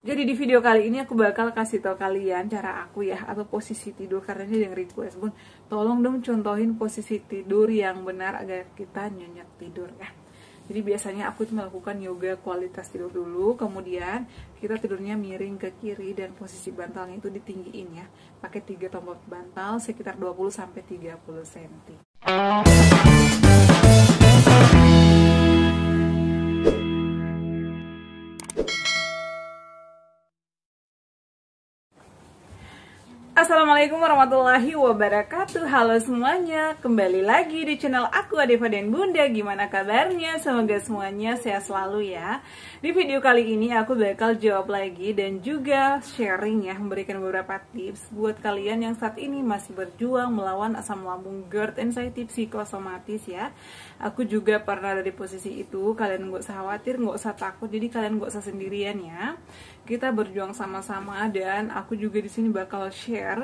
Jadi di video kali ini aku bakal kasih tau kalian cara aku ya, atau posisi tidur, karena ini yang request Bun, tolong dong contohin posisi tidur yang benar agar kita nyenyak tidur ya. Jadi biasanya aku tuh melakukan yoga kualitas tidur dulu, kemudian kita tidurnya miring ke kiri dan posisi bantalnya itu ditinggiin ya, pakai 3 tombol bantal sekitar 20-30 cm. Assalamualaikum warahmatullahi wabarakatuh. Halo semuanya, kembali lagi di channel aku Adeva dan Bunda. Gimana kabarnya? Semoga semuanya sehat selalu ya. Di video kali ini aku bakal jawab lagi dan juga sharing ya, memberikan beberapa tips buat kalian yang saat ini masih berjuang melawan asam lambung, GERD, anxiety psikosomatis ya. Aku juga pernah ada di posisi itu. Kalian gak usah khawatir, gak usah takut. Jadi kalian gak usah sendirian ya. Kita berjuang sama-sama, dan aku juga di sini bakal share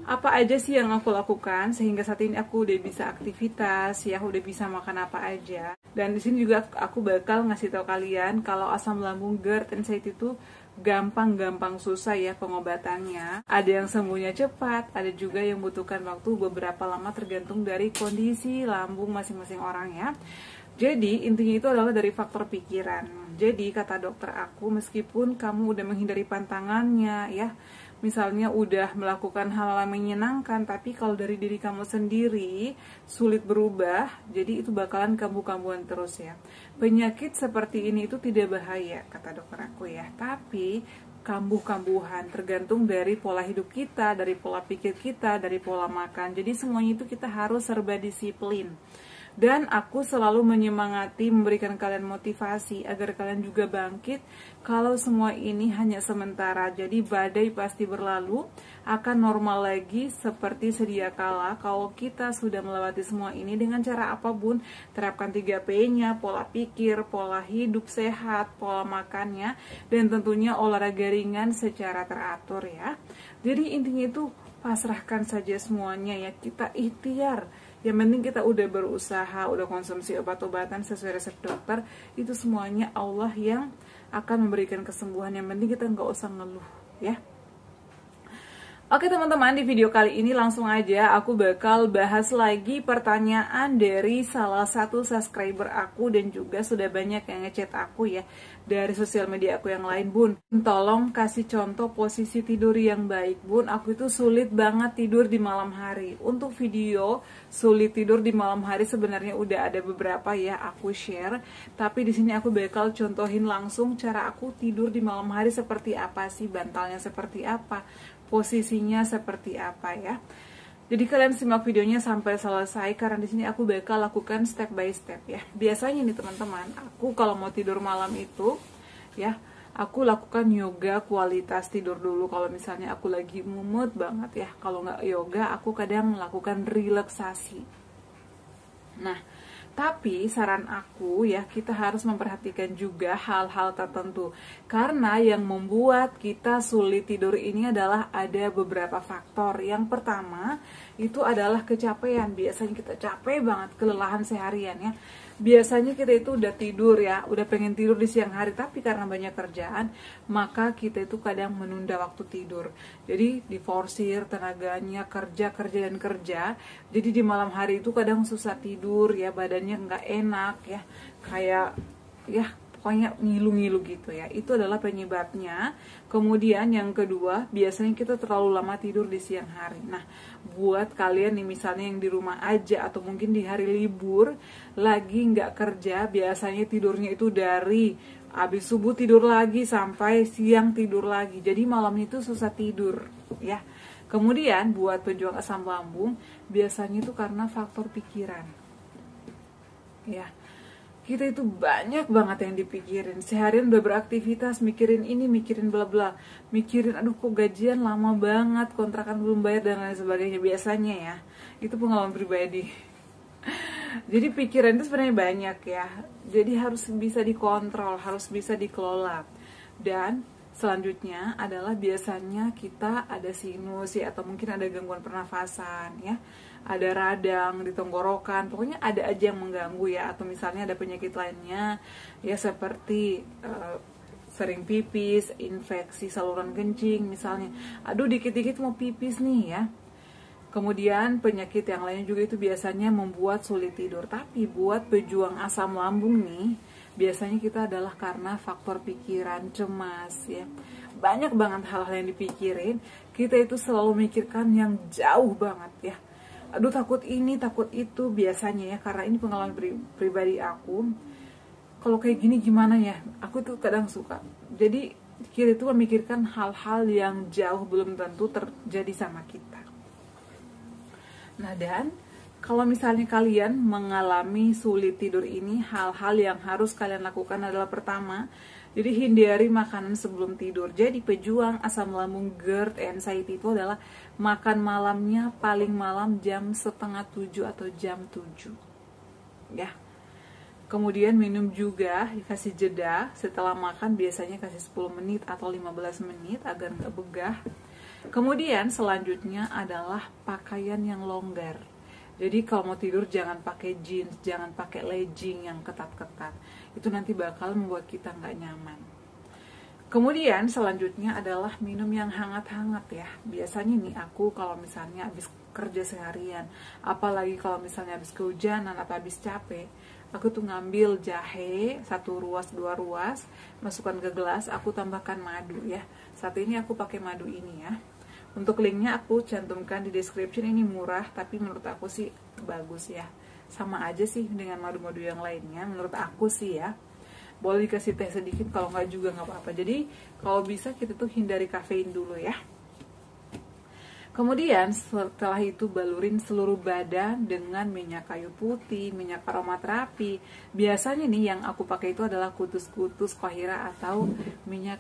apa aja sih yang aku lakukan sehingga saat ini aku udah bisa aktivitas ya, udah bisa makan apa aja. Dan di sini juga aku bakal ngasih tahu kalian kalau asam lambung, GERD, anxiety itu gampang susah ya pengobatannya. Ada yang sembuhnya cepat, ada juga yang membutuhkan waktu beberapa lama tergantung dari kondisi lambung masing-masing orang ya. Jadi intinya itu adalah dari faktor pikiran. Jadi kata dokter aku, meskipun kamu udah menghindari pantangannya ya, misalnya udah melakukan hal-hal menyenangkan, tapi kalau dari diri kamu sendiri sulit berubah, jadi itu bakalan kambuh-kambuhan terus ya. Penyakit seperti ini itu tidak bahaya kata dokter aku ya, tapi kambuh-kambuhan tergantung dari pola hidup kita, dari pola pikir kita, dari pola makan. Jadi semuanya itu kita harus serba disiplin. Dan aku selalu menyemangati, memberikan kalian motivasi agar kalian juga bangkit kalau semua ini hanya sementara. Jadi badai pasti berlalu, akan normal lagi seperti sedia kala kalau kita sudah melewati semua ini dengan cara apapun. Terapkan 3P-nya, pola pikir, pola hidup sehat, pola makannya, dan tentunya olahraga ringan secara teratur ya. Jadi intinya itu pasrahkan saja semuanya ya, kita ikhtiar. Yang penting kita udah berusaha, udah konsumsi obat-obatan sesuai resep dokter, itu semuanya Allah yang akan memberikan kesembuhan. Yang penting kita nggak usah ngeluh ya. Oke teman-teman, di video kali ini langsung aja aku bakal bahas lagi pertanyaan dari salah satu subscriber aku, dan juga sudah banyak yang ngechat aku ya dari sosial media aku yang lain. Bun, tolong kasih contoh posisi tidur yang baik Bun, aku itu sulit banget tidur di malam hari. Untuk video sulit tidur di malam hari sebenarnya udah ada beberapa ya aku share, tapi di sini aku bakal contohin langsung cara aku tidur di malam hari seperti apa sih, bantalnya seperti apa, posisinya seperti apa ya. Jadi kalian simak videonya sampai selesai, karena di sini aku bakal lakukan step by step ya. Biasanya nih teman-teman, aku kalau mau tidur malam itu ya, aku lakukan yoga kualitas tidur dulu. Kalau misalnya aku lagi mumet banget ya, kalau nggak yoga aku kadang melakukan relaksasi. Nah, tapi saran aku ya, kita harus memperhatikan juga hal-hal tertentu. Karena yang membuat kita sulit tidur ini adalah ada beberapa faktor. Yang pertama itu adalah kecapean. Biasanya kita capek banget, kelelahan seharian ya. Biasanya kita itu udah tidur ya, udah pengen tidur di siang hari, tapi karena banyak kerjaan, maka kita itu kadang menunda waktu tidur. Jadi diforsir tenaganya, kerja. Jadi di malam hari itu kadang susah tidur ya, badannya nggak enak ya, kayak ya pokoknya ngilu-ngilu gitu ya. Itu adalah penyebabnya. Kemudian yang kedua, biasanya kita terlalu lama tidur di siang hari. Nah, buat kalian nih misalnya yang di rumah aja atau mungkin di hari libur lagi nggak kerja, biasanya tidurnya itu dari habis subuh tidur lagi sampai siang tidur lagi. Jadi malam itu susah tidur ya. Kemudian buat pejuang asam lambung, biasanya itu karena faktor pikiran ya. Kita itu banyak banget yang dipikirin. Seharian udah beraktivitas, mikirin ini, mikirin bla bla, mikirin aduh kok gajian lama banget, kontrakan belum bayar dan lain sebagainya. Biasanya ya, itu pengalaman pribadi. Jadi pikiran itu sebenarnya banyak ya. Jadi harus bisa dikontrol, harus bisa dikelola. Dan selanjutnya adalah biasanya kita ada sinus ya, atau mungkin ada gangguan pernafasan ya, ada radang di tenggorokan, pokoknya ada aja yang mengganggu ya. Atau misalnya ada penyakit lainnya ya, seperti sering pipis, infeksi saluran kencing misalnya, aduh dikit-dikit mau pipis nih ya. Kemudian penyakit yang lainnya juga itu biasanya membuat sulit tidur. Tapi buat pejuang asam lambung nih, biasanya kita adalah karena faktor pikiran, cemas ya. Banyak banget hal-hal yang dipikirin, kita itu selalu mikirkan yang jauh banget ya. Aduh takut ini, takut itu biasanya ya, karena ini pengalaman pribadi aku. Kalau kayak gini gimana ya, aku tuh kadang suka. Jadi kita itu memikirkan hal-hal yang jauh belum tentu terjadi sama kita. Nah dan kalau misalnya kalian mengalami sulit tidur ini, hal-hal yang harus kalian lakukan adalah pertama, jadi hindari makanan sebelum tidur. Jadi pejuang asam lambung GERD anxiety itu adalah makan malamnya paling malam jam 6:30 atau jam 7 ya. Kemudian minum juga, dikasih jeda setelah makan, biasanya kasih 10 menit atau 15 menit agar nggak begah. Kemudian selanjutnya adalah pakaian yang longgar. Jadi kalau mau tidur jangan pakai jeans, jangan pakai legging yang ketat-ketat. Itu nanti bakal membuat kita nggak nyaman. Kemudian selanjutnya adalah minum yang hangat-hangat ya. Biasanya nih aku kalau misalnya habis kerja seharian, apalagi kalau misalnya habis kehujanan atau habis capek, aku tuh ngambil jahe 1 ruas 2 ruas, masukkan ke gelas, aku tambahkan madu ya. Saat ini aku pakai madu ini ya. Untuk linknya aku cantumkan di description. Ini murah tapi menurut aku sih bagus ya. Sama aja sih dengan madu-madu yang lainnya menurut aku sih ya. Boleh dikasih teh sedikit, kalau nggak juga nggak apa-apa. Jadi kalau bisa kita tuh hindari kafein dulu ya. Kemudian setelah itu balurin seluruh badan dengan minyak kayu putih, minyak aromaterapi. Biasanya nih yang aku pakai itu adalah kutus-kutus Qahira atau minyak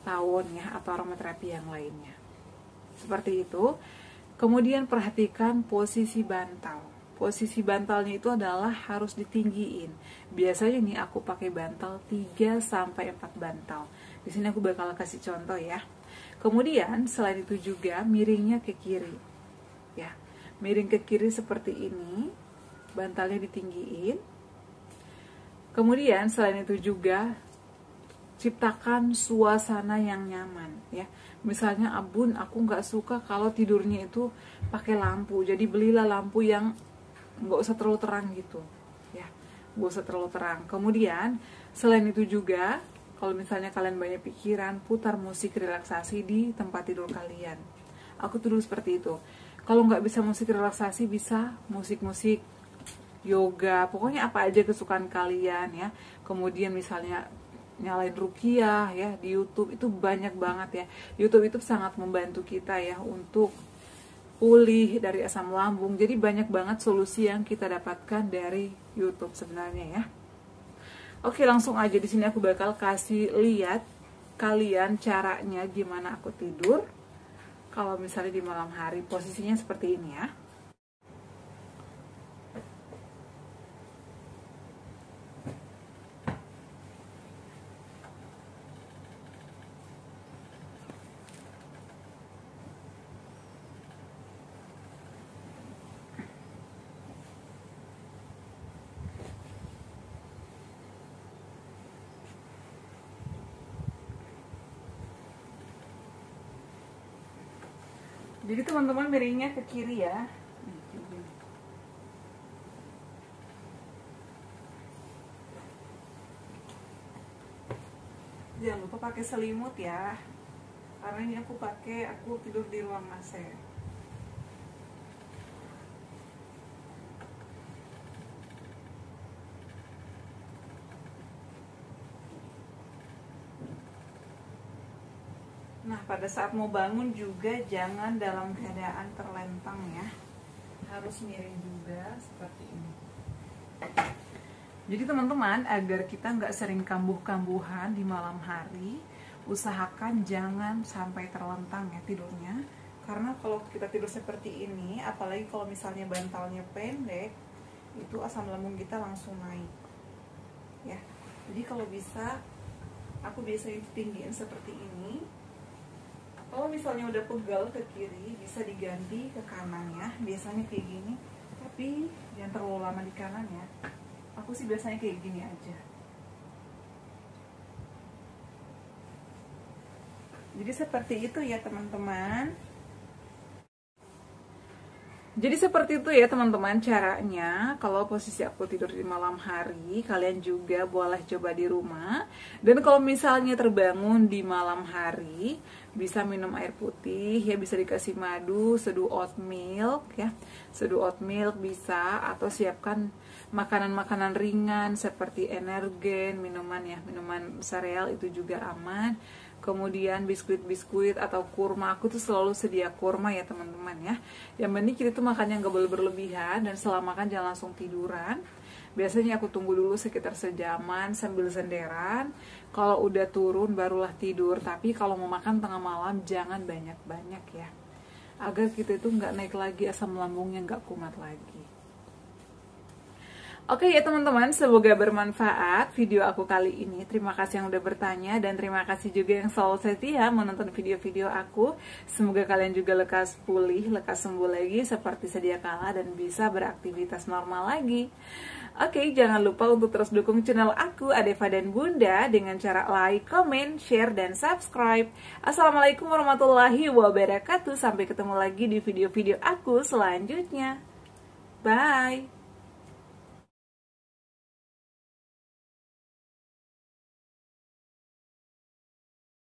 tawon ya, atau aromaterapi yang lainnya. Seperti itu. Kemudian perhatikan posisi bantal. Posisi bantalnya itu adalah harus ditinggiin. Biasanya nih aku pakai bantal 3 sampai 4 bantal. Di sini aku bakal kasih contoh ya. Kemudian selain itu juga miringnya ke kiri. Ya. Miring ke kiri seperti ini. Bantalnya ditinggiin. Kemudian selain itu juga ciptakan suasana yang nyaman ya. Misalnya abun, aku nggak suka kalau tidurnya itu pakai lampu. Jadi belilah lampu yang nggak usah terlalu terang gitu ya, nggak usah terlalu terang. Kemudian selain itu juga kalau misalnya kalian banyak pikiran, putar musik relaksasi di tempat tidur kalian. Aku tuh dulu seperti itu. Kalau nggak bisa musik relaksasi, bisa musik-musik yoga, pokoknya apa aja kesukaan kalian ya. Kemudian misalnya nyalain ruqyah ya di YouTube, itu banyak banget ya. YouTube itu sangat membantu kita ya untuk pulih dari asam lambung. Jadi banyak banget solusi yang kita dapatkan dari YouTube sebenarnya ya. Oke, langsung aja di sini aku bakal kasih lihat kalian caranya gimana aku tidur kalau misalnya di malam hari. Posisinya seperti ini ya. Jadi teman-teman miringnya ke kiri ya. Jangan lupa pakai selimut ya. Karena ini aku tidur di ruang AC. Nah, pada saat mau bangun juga jangan dalam keadaan terlentang ya. Harus miring juga seperti ini. Jadi teman-teman, agar kita nggak sering kambuh-kambuhan di malam hari, usahakan jangan sampai terlentang ya tidurnya. Karena kalau kita tidur seperti ini, apalagi kalau misalnya bantalnya pendek, itu asam lambung kita langsung naik. Ya. Jadi kalau bisa, aku biasanya tinggiin seperti ini. Kalau misalnya udah pegal ke kiri, bisa diganti ke kanan ya. Biasanya kayak gini, tapi jangan terlalu lama di kanan ya. Aku sih biasanya kayak gini aja. Jadi seperti itu ya teman-teman. Jadi seperti itu ya teman-teman caranya. Kalau posisi aku tidur di malam hari, kalian juga boleh coba di rumah. Dan kalau misalnya terbangun di malam hari, bisa minum air putih ya, bisa dikasih madu, seduh oat milk ya. Seduh oat milk bisa, atau siapkan makanan-makanan ringan seperti energen, minuman ya, minuman sereal itu juga aman. Kemudian biskuit-biskuit atau kurma, aku tuh selalu sedia kurma ya teman-teman ya. Yang penting kita tuh makannya nggak boleh berlebihan, dan setelah makan jangan langsung tiduran. Biasanya aku tunggu dulu sekitar sejaman sambil senderan. Kalau udah turun barulah tidur. Tapi kalau mau makan tengah malam jangan banyak-banyak ya, agar kita itu nggak naik lagi asam lambungnya, nggak kumat lagi. Oke ya teman-teman, semoga bermanfaat video aku kali ini. Terima kasih yang udah bertanya, dan terima kasih juga yang selalu setia menonton video-video aku. Semoga kalian juga lekas pulih, lekas sembuh lagi seperti sedia kala, dan bisa beraktivitas normal lagi. Oke, jangan lupa untuk terus dukung channel aku, Adeva dan Bunda, dengan cara like, comment, share, dan subscribe. Assalamualaikum warahmatullahi wabarakatuh. Sampai ketemu lagi di video-video aku selanjutnya. Bye!